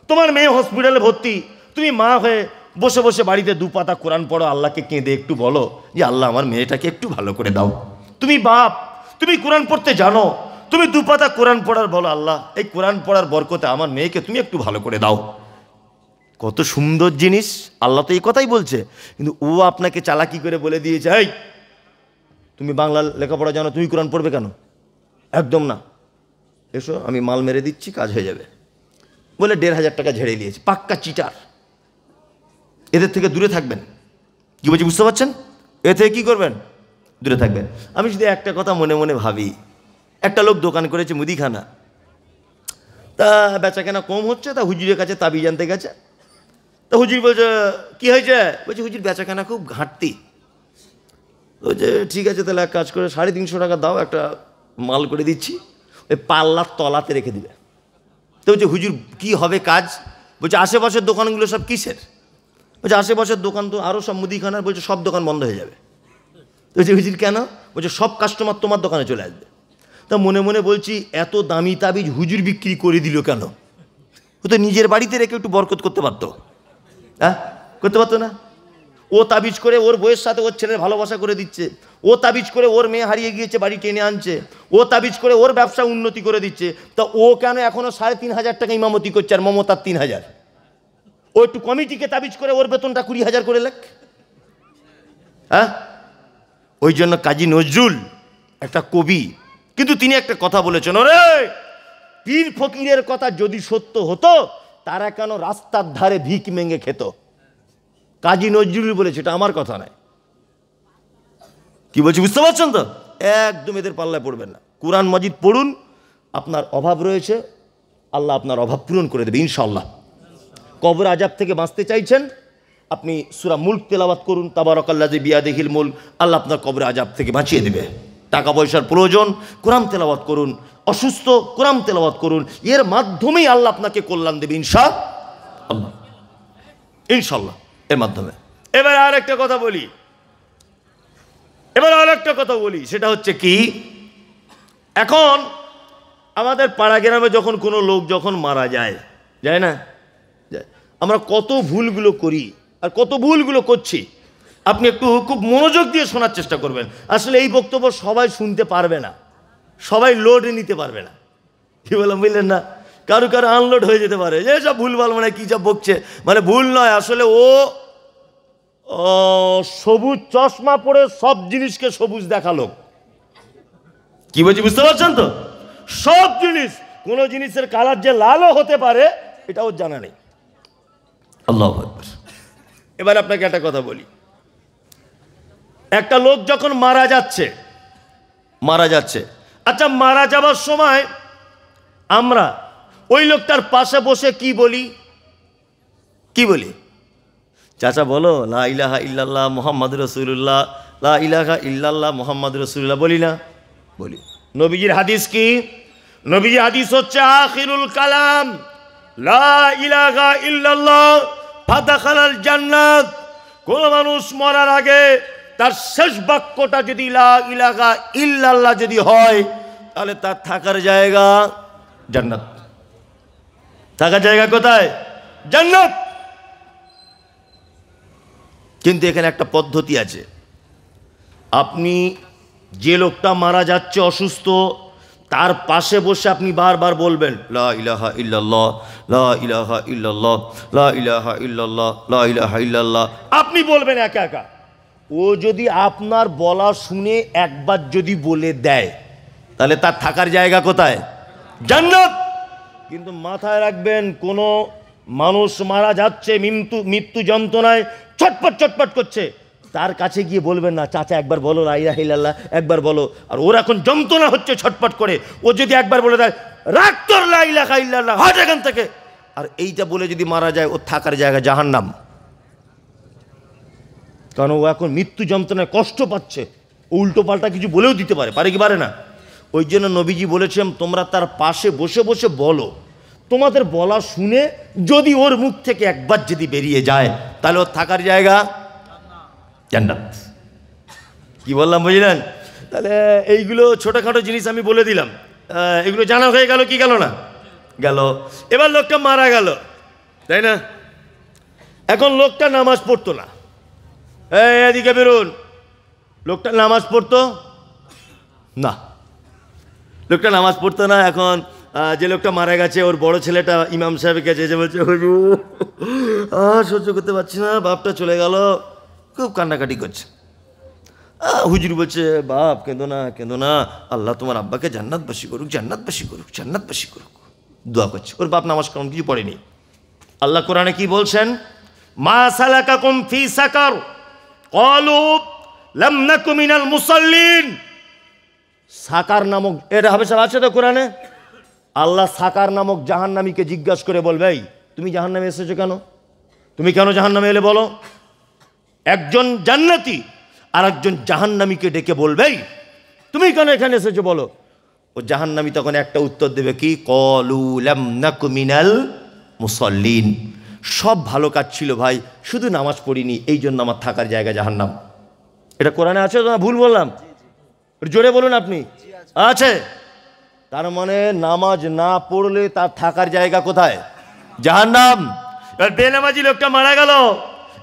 তোমার মেয়ে হসপিটালে ভর্তি, তুমি মা হয়ে বসে বসে বাড়িতে 2 পাতা কোরআন পড়ো, আল্লাহকে কেঁদে একটু বলো যে আল্লাহ আমার মেয়েটাকে একটু ভালো করে দাও। তুমি বাপ, তুমি কোরআন পড়তে জানো, তুমি 2 পাতা কোরআন পড়ার বলো আল্লাহ এই কোরআন পড়ার বরকতে আমার মেয়েকে তুমি একটু ভালো করে দাও। কত সুন্দর জিনিস, আল্লাহ তো এই কথাই বলছে, কিন্তু ও আপনাকে চালাকি করে বলে দিয়েছে এই তুমি বাংলা লেখাপড়া জানো, তুমি কোরআন পড়বে কেন? একদম না, এসো আমি মাল মেরে দিচ্ছি, কাজ হয়ে যাবে বলে 1,500 টাকা ঝেড়ে নিয়েছে। পাক্কা চিটার। এদের থেকে দূরে থাকবেন। কি বলছি বুঝতে পারছেন? এ থেকে কী করবেন? দূরে থাকবেন। আমি শুধু একটা কথা মনে মনে ভাবি, একটা লোক দোকান করেছে মুদিখানা, তা বেচাকেনা কম হচ্ছে, তা হুজুরের কাছে তাবিজ আনতে গেছে। তা হুজুর বলছে কী হয়েছে? বলছে হুজুর বেচাকেনা খুব ঘাটতি। বলছে ঠিক আছে তাহলে এক কাজ করে 350 টাকা দাও, একটা মাল করে দিচ্ছি, ওই পাল্লার তলাতে রেখে দিবে। তো বলছে হুজুর কী হবে কাজ? বলছে আশেপাশের দোকানগুলো সব কিসের? বলছে আশেপাশের দোকান তো আরও সব মুদিখানার। বলছে সব দোকান বন্ধ হয়ে যাবে। বলছে হুজুর কেন? বলছে সব কাস্টমার তোমার দোকানে চলে আসবে। তা মনে মনে বলছি এত দামি তাবিজ হুজুর বিক্রি করে দিল কেন? ও তো নিজের বাড়িতে রেখে একটু বরকত করতে পারতো। হ্যাঁ, করতে পারতো না? ও তাবিজ করে ওর বইয়ের সাথে ওর ছেলের ভালোবাসা করে দিচ্ছে, ও তাবিজ করে ওর মেয়ে হারিয়ে গিয়েছে বাড়ি টেনে আনছে, ও তাবিজ করে ওর ব্যবসা উন্নতি করে দিচ্ছে। তা ও কেন এখনও 3,500 টাকা ইমামতি করছে আর মমতার 3,000? ও একটু কমিটিকে তাবিজ করে ওর বেতনটা 20,000 করে লেখ। হ্যাঁ, ওই জন্য কাজী নজরুল একটা কবি, কিন্তু তিনি একটা কথা বলেছেন, ওরে পীর ফকিরের কথা যদি সত্য হতো তারা কেন রাস্তার ধারে ভিক মেঙ্গে খেত? কাজী নজরুল বলেছে, এটা আমার কথা নয়। কি বলছি বুঝতে পারছেন তো? একদম এদের পাল্লায় পড়বেন না। কোরআন মাজিদ পড়ুন, আপনার অভাব রয়েছে, আল্লাহ আপনার অভাব পূরণ করে দেবে ইনশাআল্লাহ। কবর আজাব থেকে বাঁচতে চাইছেন, আপনি সূরা মুলক তেলাওয়াত করুন, তাবারাকাল্লাযী বিয়াদিহিল মুলক, আল্লাহ আপনার কবর আজাব থেকে বাঁচিয়ে দেবে। টাকা পয়সার প্রয়োজন, কোরআন তেলাওয়াত করুন। অসুস্থ, কোরআন তেলাওয়াত করুন, এর মাধ্যমেই আল্লাহ আপনাকে কল্যাণ দেবে ইনশাআল্লাহ, ইনশাআল্লাহ, এর মাধ্যমে। এবার আর একটা কথা বলি, সেটা হচ্ছে কি, এখন আমাদের পাড়া গ্রামে যখন কোনো লোক যখন মারা যায় না, আমরা কত ভুলগুলো করি আর কত ভুলগুলো করছি। আপনি একটু খুব মনোযোগ দিয়ে শোনার চেষ্টা করবেন। আসলে এই বক্তব্য সবাই শুনতে পারবে না, সবাই লোড নিতে পারবে না। কি বললাম বুঝলেন না? কারো আনলোড হয়ে যেতে পারে, যে সব ভুলভাল মানে কী সব বকছে, মানে ভুল নয়, আসলে ও সবুজ চশমা পরে সব জিনিসকে সবুজ দেখালো। কি বলছি বুঝতে পারছেন তো? সব জিনিস, কোন জিনিসের কালার যে লালও হতে পারে এটা ওর জানা নেই। আল্লাহু আকবার। এবার আপনাকে একটা কথা বলি, একটা লোক যখন মারা যাচ্ছে, আচ্ছা মারা যাবার সময় আমরা ওই লোকটার পাশে বসে কি বলি? চাচা বলো লা ইলাহা ইল্লাল্লাহ মুহাম্মাদুর রাসূলুল্লাহ, লা ইলাহা ইল্লাল্লাহ মুহাম্মাদুর রাসূলুল্লাহ বলি না? বলি। নবীজির হাদিস কি? নবীজির হাদিস হচ্ছে আখিরুল কালাম লা ইলাহা ইল্লাল্লাহ ফাদাখালাল জান্নাত। কোন মানুষ মরার আগে তার শেষ বাক্যটা যদি লা ইলাহা ইল্লাল্লাহ যদি হয়, তাহলে তার থাকার জায়গা জান্নাত। থাকার জায়গা কোথায়? জান্নাত। কিন্তু এখানে একটা পদ্ধতি আছে। আপনি যে লোকটা মারা যাচ্ছে অসুস্থ, তার পাশে বসে আপনি বারবার বলবেন লা ইলাহা ইল্লাল্লাহ, লা ইলাহা ইল্লাল্লাহ, লা ইলাহা ইল্লাল্লাহ, লা ইলাহা ইল্লাল্লাহ। আপনি বলবেন একা একা। ও যদি আপনার বলা শুনে একবার যদি বলে দেয়, তাহলে তার থাকার জায়গা কোথায়? জান্নাত। কিন্তু মাথায় রাখবেন, কোনো মানুষ মারা যাচ্ছে মৃত্যু যন্ত্রণায় ছটপট করছে, তার কাছে গিয়ে বলবেন না চাচা একবার বলো লা ইলাহা ইল্লাল্লাহ, একবার বলো। আর ওর এখন যন্ত্রণা হচ্ছে ছটপট করে, ও যদি একবার বলে দেয় রাখ তোর লা ইলাহা ইল্লাল্লাহ, হাট এখান থেকে, আর এইটা বলে যদি মারা যায়, ওর থাকার জায়গা জাহান্নাম। কারণ ও এখন মৃত্যু যন্ত্রণায় কষ্ট পাচ্ছে, উল্টো পাল্টা কিছু বলেও দিতে পারে, পারে কি পারে না? ওই জন্য নবীজি বলেছেন তোমরা তার পাশে বসে বসে বলো, তোমাদের বলা শুনে যদি ওর মুখ থেকে একবার যদি বেরিয়ে যায় তাহলে ওর থাকার জায়গা জান্নাত। কি বললাম বুঝলেন? তাহলে এইগুলো ছোটোখাটো জিনিস আমি বলে দিলাম, এগুলো জানা হয়ে গেল কি গেল না গেল। এবার লোকটা মারা গেল, তাই না? এখন লোকটা নামাজ পড়তো না, এদিকে বেরোন। লোকটা নামাজ পড়তো না, লোকটা নামাজ পড়তো না। এখন যে লোকটা মারা গেছে ওর বড় ছেলেটা ইমাম সাহেবের কাছে এসে বলছে, হুজুর সহ্য করতে পারছি না, বাপটা চলে গেল, খুব কান্নাকাটি করছে। হুজুর বলছে, বাপ কেঁদো না, কেঁদো না, আল্লাহ তোমার আব্বাকে জান্নাতবাসী করুক, জান্নাতবাসী করুক, জান্নাতবাসী করুক, দোয়া করছে। ওর বাপ নামাজ কারণ কিছু পড়েনি। আল্লাহ কোরআনে কি বলছেন? মা সালাকাকুম ফি সাকার ক্বালু লাম নাকু মিনাল মুসাল্লিন। সাকার নামক, এটা হাবেশা আছে তো কোরআনে। আল্লাহ সাকার নামক জাহান্নামীকে জিজ্ঞাসা করে বলবে, এই তুমি জাহান্নামে এসেছো কেন? তুমি কেন জাহান্নামে এলে বলো? একজন জান্নাতি আর একজন জাহান্নামীকে ডেকে বলবে, তুমি কেন এখানে এসেছো বলো। ও জাহান্নামী তখন একটা উত্তর দেবে কি, ক্বালু লাম নাকু মিনাল মুসাল্লিন। সব ভালো কাজ ছিল ভাই, শুধু নামাজ পড়িনি, এই জন্য আমার থাকার জায়গা জাহান্নাম। এটা কোরআনে আছে না ভুল বললাম? জোরে বলুন আপনি। আছে। তার মানে নামাজ না পড়লে তার থাকার জায়গা কোথায়? জাহান্নাম। এবার বেনামাজি লোকটা মারা গেল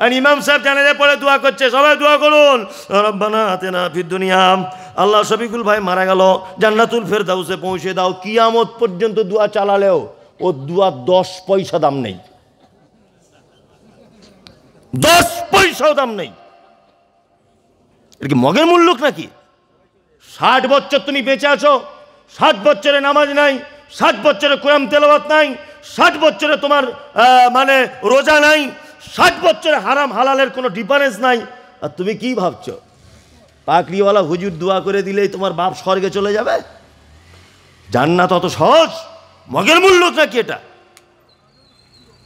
আর ইমাম সাহেব জানাজা পড়ে দোয়া করছে, সবাই দোয়া করুন, রব্বানা আতিনা ফিদ দুনিয়া। আল্লাহ শফিকুল ভাই মারা গেল, জান্নাতুল ফেরদাউসে পৌঁছে দাও। কিয়ামত পর্যন্ত দোয়া চালালেও ও দোয়া 10 পয়সা দাম নেই, 10 পয়সাও দাম নেই। এটা কি মগের মূল্য নাকি? 60 বছর তুমি বেঁচে আছো, 60 বছরে নামাজ নাই, 60 বছরে কোরআন তেলাওয়াত নাই, 60 বছরে তোমার মানে রোজা নাই, 60 বছরে হারাম হালালের কোনো ডিফারেন্স নাই, আর তুমি কি ভাবছো পাকড়িওয়ালা হুজুর দোয়া করে দিলেই তোমার বাপ স্বর্গে চলে যাবে? জান্নাত অত সহজ? মগের মূল্য নাকি এটা?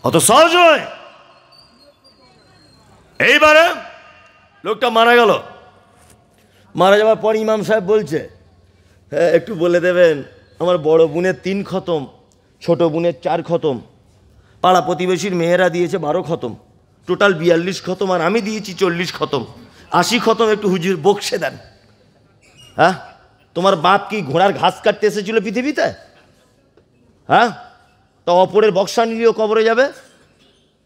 অত সহজ নয়। এইবারে লোকটা মারা গেল, মারা যাওয়ার পর ইমাম সাহেব বলছে, হ্যাঁ একটু বলে দেবেন, আমার বড় বোনের 3 খতম, ছোট বোনের 4 খতম, পাড়া প্রতিবেশীর মেয়েরা দিয়েছে 12 খতম, টোটাল 42 খতম, আর আমি দিয়েছি 40 খতম, 80 খতম, একটু হুজুর বকশে দেন। হ্যাঁ, তোমার বাপ কি ঘোড়ার ঘাস কাটতে এসেছিল পৃথিবীতে? হ্যাঁ, তো অপরের বক্সা নিলেও কবরে যাবে?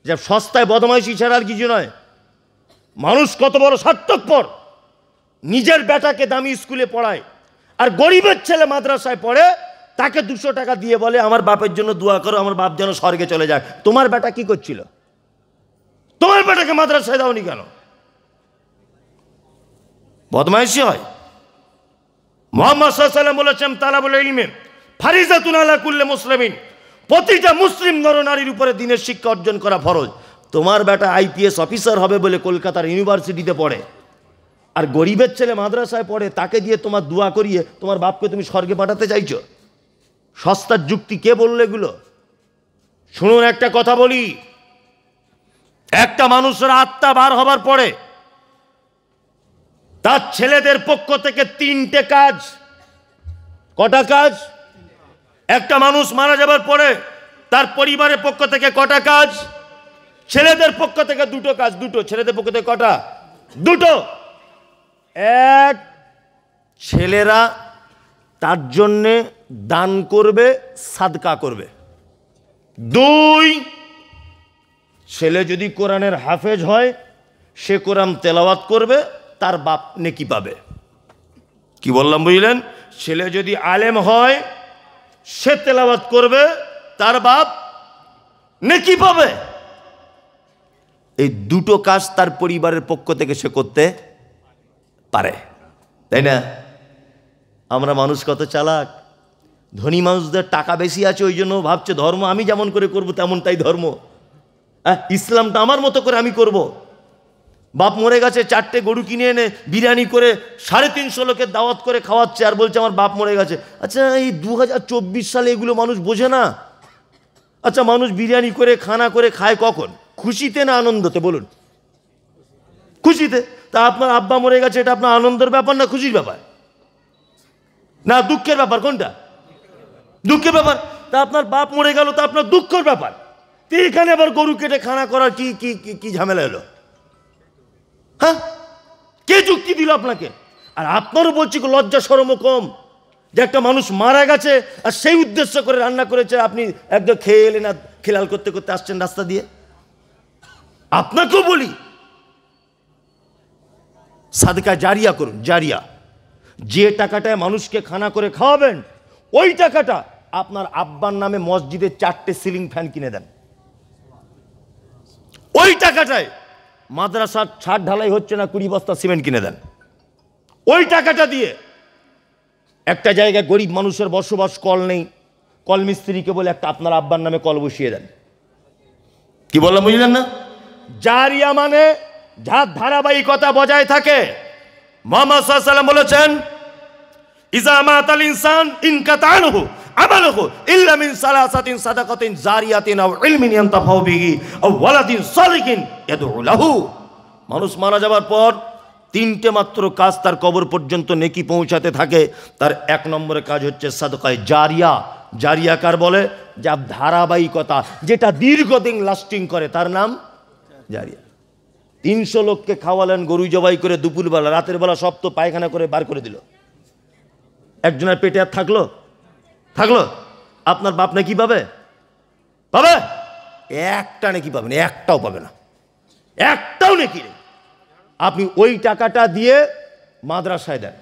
যে সস্তায় বদমাইশি ছাড়া আর কিছু নয়। মানুষ কত বড় স্বার্থপর, নিজের বেটাকে দামি স্কুলে পড়ায় আর গরিবের ছেলে মাদ্রাসায় পড়ে, তাকে 200 টাকা দিয়ে বলে আমার বাপের জন্য দোয়া করো, আমার বাপ যেন স্বর্গে চলে যায়। তোমার বেটা কি করছিল? তোমার বেটাকে মাদ্রাসায় দাওনি কেন? বদমাইশি হয়। মুহাম্মদ সাল্লাল্লাহু আলাইহি ওয়াসাল্লাম বলেছেন, তালাবুল ইলমি ফারিজাতুন আলা কুল্লি মুসলিমিন, প্রতিটা মুসলিম নরনারীর উপরে দ্বীনের শিক্ষা অর্জন করা ফরজ। তোমার বেটা আইপিএস অফিসার হবে বলে কলকাতার ইউনিভার্সিটিতে পড়ে, আর গরিবের ছেলে মাদ্রাসায় পড়ে, তাকে দিয়ে তোমার দোয়া করিয়ে তোমার বাপকে তুমি স্বর্গে পাঠাতে চাইছো? সস্তার যুক্তি কে বললো এগুলো? শুনুন একটা কথা বলি, একটা মানুষের আত্মা বার হবার পরে তার ছেলেদের পক্ষ থেকে 3টে কাজ। কটা কাজ? একটা মানুষ মারা যাবার পরে তার পরিবারের পক্ষ থেকে কটা কাজ? ছেলেদের পক্ষ থেকে 2টো কাজ। 2টো ছেলেদের পক্ষ থেকে কটা? 2টো। এক, ছেলেরা তার জন্যে দান করবে, সাদকা করবে। 2, ছেলে যদি কোরআনের হাফেজ হয়, সে কোরআন তেলাওয়াত করবে, তার বাপ নেকি পাবে। কি বললাম বুঝলেন? ছেলে যদি আলেম হয়, সে তেলাওয়াত করবে, তার বাপ নেকি পাবে। এই 2টো কাজ তার পরিবারের পক্ষ থেকে সে করতে পারে, তাই না? আমরা মানুষ কত চালাক। ধনী মানুষদের টাকা বেশি আছে, ওই জন্য ভাবছে ধর্ম আমি যেমন করে করব তেমনটাই ধর্ম। ইসলামটা আমার মতো করে আমি করব। বাপ মরে গেছে, 4টে গরু কিনে এনে বিরিয়ানি করে 350 লোকের দাওয়াত করে খাওয়াচ্ছে, আর বলছে আমার বাপ মরে গেছে। আচ্ছা, এই 2024 সালে এগুলো মানুষ বোঝে না? আচ্ছা, মানুষ বিরিয়ানি করে খানা করে খায় কখন? খুশিতে না আনন্দতে? বলুন। খুশিতে। তা আপনার আব্বা মরে গেছে, এটা আপনার আনন্দের ব্যাপার না খুশির ব্যাপার না দুঃখের ব্যাপার? কোনটা? দুঃখের ব্যাপার। তা আপনার বাপ মরে গেল, তা আপনার দুঃখের ব্যাপার। তো এখানে আবার গরু কেটে খানা করার কি কি কি ঝামেলা এলো? হ্যাঁ, কে যুক্তি দিল আপনাকে? আর আপনারও বলছি লজ্জা শরমও কম যে একটা মানুষ মারা গেছে আর সেই উদ্দেশ্য করে রান্না করেছে, আপনি একদম খেয়ে এলেন না, খেলাল করতে করতে আসছেন রাস্তা দিয়ে। আপনাকেও বলি সাদকা জারিয়া করুন। জারিয়া, যে টাকাটায় মানুষকে খানা করে খাওয়াবেন, ওই টাকাটা আপনার আব্বার নামে মসজিদে 4টে সিলিং ফ্যান কিনে দেন। ওই টাকাটায় মাদ্রাসার ছাদ ঢালাই হচ্ছে না, 20 বস্তা সিমেন্ট কিনে দেন। ওই টাকাটা দিয়ে একটা জায়গায় গরিব মানুষের বসবাস, কল নেই, কল মিস্ত্রিকে বলে একটা আপনার আব্বার নামে কল বসিয়ে দেন। কি বললাম বুঝলেন না? জারিয়া মানে যার ধারাবাহিকতা বজায় থাকে। মুহাম্মদ সাল্লাল্লাহু আলাইহি ওয়াসাল্লাম বলেছেন, ইজা মাতাল ইনসান ইনকাতা আনহু আমালুহু ইল্লা মিন সালাসাতিন সাদাকাতিন জারিয়াতিন আও ইলমিন ইয়ানতাফাউ বিহি আও ওয়ালাদিন সালিহিন ইয়াদউ লাহু। মানুষ মারা যাওয়ার পর 3টে মাত্র কাজ তার কবর পর্যন্ত নেকি পৌঁছাতে থাকে। তার 1 নম্বরের কাজ হচ্ছে সাদকায়ে জারিয়া। জারিয়া কার বলে? যার ধারাবাহিকতা, যেটা দীর্ঘদিন লাস্টিং করে, তার নাম জারিয়া। 300 লোককে খাওয়ালেন গরু জবাই করে দুপুরবেলা, রাতের বেলা সব তো পায়খানা করে বার করে দিল। একজনের পেটে আর থাকলো? আপনার বাপ নাকি পাবে? একটা নাকি পাবেন? একটাও পাবে না, একটাও নাকি নেই। আপনি ওই টাকাটা দিয়ে মাদ্রাসায় দেন,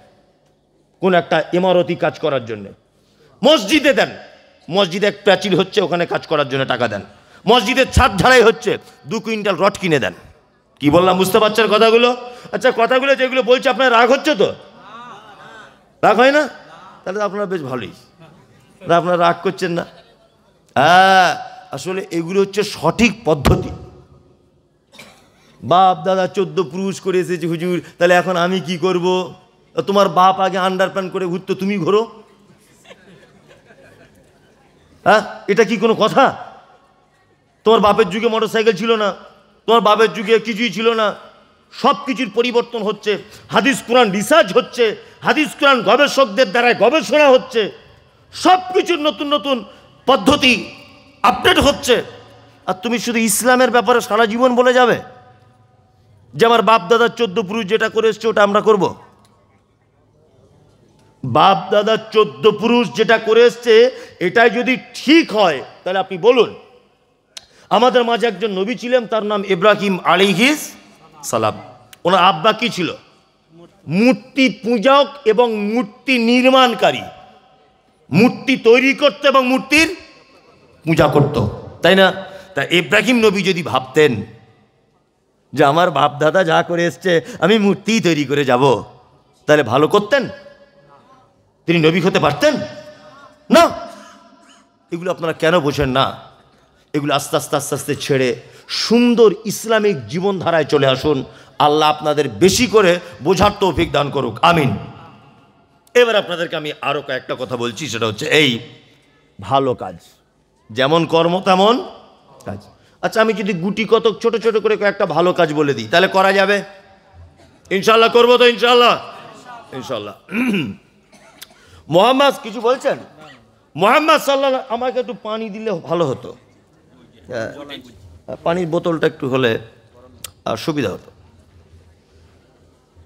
কোন একটা ইমারতি কাজ করার জন্য, মসজিদে দেন, মসজিদে এক প্রাচীর হচ্ছে ওখানে কাজ করার জন্য টাকা দেন, মসজিদের ছাদ ঢালাই হচ্ছে 2 কুইন্টাল রড কিনে দেন। কি বললাম বুঝতে পারছেন কথাগুলো? আচ্ছা, কথাগুলো যেগুলো বলছি আপনার রাগ হচ্ছে তো? রাগ হয় না? তাহলে আপনারা বেশ ভালোই, আপনারা রাগ করছেন না। হ্যাঁ, আসলে এগুলো হচ্ছে সঠিক পদ্ধতি। বাপ দাদা 14 পুরুষ করে এসেছে হুজুর, তাহলে এখন আমি কি করব? তোমার বাপ আগে আন্ডারপ্যান্ট করে ঘুরতো, তুমি ঘোরো? হ্যাঁ, এটা কি কোনো কথা? তোমার বাপের যুগে মোটরসাইকেল ছিল না, তোমার বাপের যুগে কিছুই ছিল না। সব কিছুর পরিবর্তন হচ্ছে, হাদিস কোরআন রিসার্চ হচ্ছে, হাদিস কোরআন গবেষকদের দ্বারা গবেষণা হচ্ছে, সব কিছুর নতুন নতুন পদ্ধতি আপডেট হচ্ছে। আর তুমি শুধু ইসলামের ব্যাপারে সারা জীবন বলে যাবে যে আমার বাপ দাদার 14 পুরুষ যেটা করে এসছে ওটা আমরা করব? বাপ দাদার 14 পুরুষ যেটা করে এসছে এটাই যদি ঠিক হয়, তাহলে আপনি বলুন। আমাদের মাঝে একজন নবী ছিলেন, তার নাম ইব্রাহিম আলাইহিস সালাম। ওনার আব্বা কি ছিল? মূর্তি পূজক এবং মূর্তি নির্মাণকারী, মূর্তি তৈরি করত এবং মূর্তির পূজা করত, তাই না? তা ইব্রাহিম নবী যদি ভাবতেন যে আমার বাপ দাদা যা করে এসছে আমি মূর্তি তৈরি করে যাব, তাহলে ভালো করতেন? তিনি নবী হতে পারতেন না। এগুলো আপনারা কেন বোঝেন না? এগুলো আস্তে আস্তে আস্তে আস্তে ছেড়ে সুন্দর ইসলামিক জীবনধারায় চলে আসুন। আল্লাহ আপনাদের বেশি করে বোঝার তৌফিক দান করুক, আমিন। এবার আপনাদেরকে আমি আরও কয়েকটা কথা বলছি, সেটা হচ্ছে এই ভালো কাজ, যেমন কর্ম তেমন কাজ। আচ্ছা, আমি যদি গুটি কতক ছোট ছোট করে কয়েকটা ভালো কাজ বলে দিই, তাহলে করা যাবে? ইনশাল্লাহ করবো তো? ইনশাল্লাহ, ইনশাল্লাহ। মোহাম্মদ কিছু বলছেন? মোহাম্মদ সাল্লাল্লাহু, আমাকে একটু পানি দিলে ভালো হতো, পানির বোতলটা একটু হলে সুবিধা হতো।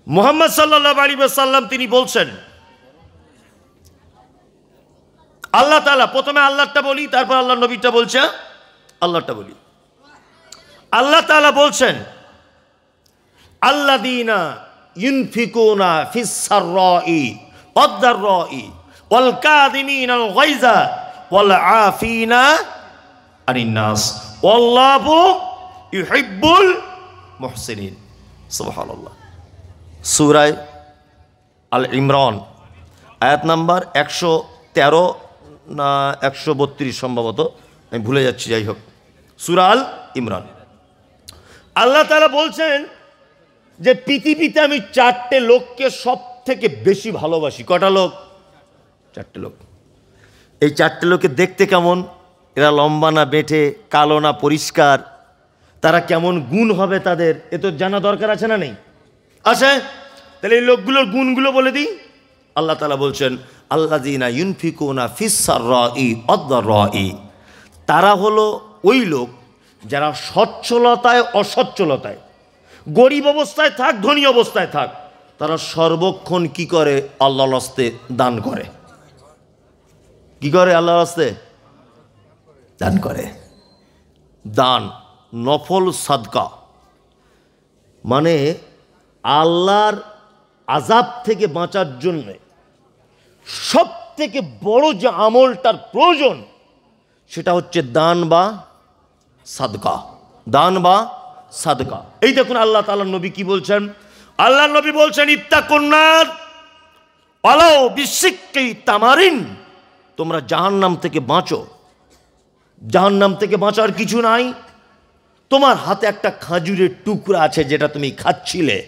মুহাম্মদ সাল্লাল্লাহু আলাইহি ওয়াসাল্লাম তিনি বলছেন, আল্লাহ তাআলা, প্রথমে আল্লাহটা বলি তারপর আল্লাহ নবীটা বলছে, আল্লাহটা বলি। আল্লাহ তাআলা বলছেন, আল্লাযীনা ইউনফিকুনা ফিস সাররাই ওয়াদ দাররাই ওয়াল কাযিমিনাল গায়যা ওয়াল আফিনা আনিন নাস ওয়াল্লাহু ইউহিব্বুল মুহসিনিন। সুবহানাল্লাহ। সূরা আল ইমরান আয়াত নাম্বার 113 না 132 সম্ভবত, আমি ভুলে যাচ্ছি, যাই হোক, সূরা আল ইমরান। আল্লাহ তাআলা বলছেন যে পৃথিবীতে আমি 4টে লোককে সব থেকে বেশি ভালোবাসি। কটা লোক? 4টে লোক। এই 4টে লোকে দেখতে কেমন? এরা লম্বা না বেঁটে, কালো না পরিষ্কার, তারা কেমন গুণ হবে তাদের এ তো জানা দরকার আছে না নেই? আছে। তাহলে এই লোকগুলোর গুণগুলো বলে দিই। আল্লাহ তাআলা বলছেন আল্লাযীনা ইউনফিকুনা ফিস-সাররাই ওয়াদ-দাররাই, তারা হলো ওই লোক যারা সচ্ছলতায় অসচ্ছলতায়, গরিব অবস্থায় থাক ধনী অবস্থায় থাক, তারা সর্বক্ষণ কি করে? আল্লাহর রাস্তে দান করে। কি করে? আল্লাহর রাস্তে দান করে। দান, নফল সাদকা, মানে আল্লাহর আযাব থেকে বাঁচার জন্য সব থেকে বড় যে আমলটার প্রয়োজন সেটা হচ্ছে দান বা সাদকা। দান বা সাদকা। এই দেখুন আল্লাহ তাআলার নবী কি বলছেন। আল্লাহ নবী বলছেন ইত্তাকুন নার ওয়ালাউ বিশিক্কি তামারিন, তোমরা জাহান্নাম থেকে বাঁচো। জাহান্নাম থেকে বাঁচার কিছু নাই। তোমার হাতে একটা খাজুরের টুকরা আছে যেটা তুমি খাচ্ছিলে,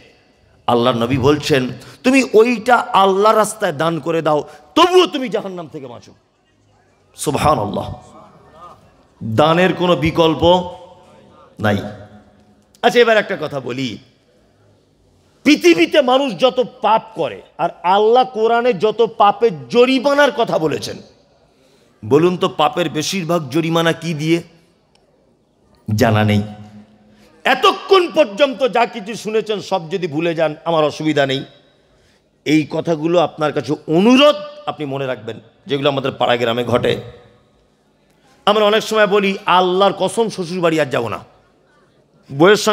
আল্লাহ নবী বলছেন তুমি ওইটা আল্লাহ রাস্তায় দান করে দাও, তবুও তুমি জাহান্নাম থেকে বাঁচো। সুবহানাল্লাহ। দানের কোনো বিকল্প নাই। আচ্ছা, এবার একটা কথা বলি, পৃথিবীতে মানুষ যত পাপ করে আর আল্লাহ কোরআনে যত পাপের জরিমানার কথা বলেছেন, বলুন তো পাপের বেশিরভাগ জরিমানা কি দিয়ে? জানা নেই। এতক্ষণ পর্যন্ত যা কিছু শুনেছেন সব যদি ভুলে যান আমার অসুবিধা নেই। এই কথাগুলো আপনার কাছে অনুরোধ, আপনি মনে রাখবেন, যেগুলো আমাদের পাড়া গ্রামে ঘটে। আমরা অনেক সময় বলি আল্লাহর কসম শ্বশুর বাড়ি আর যাবো না, বইয়ের সঙ্গে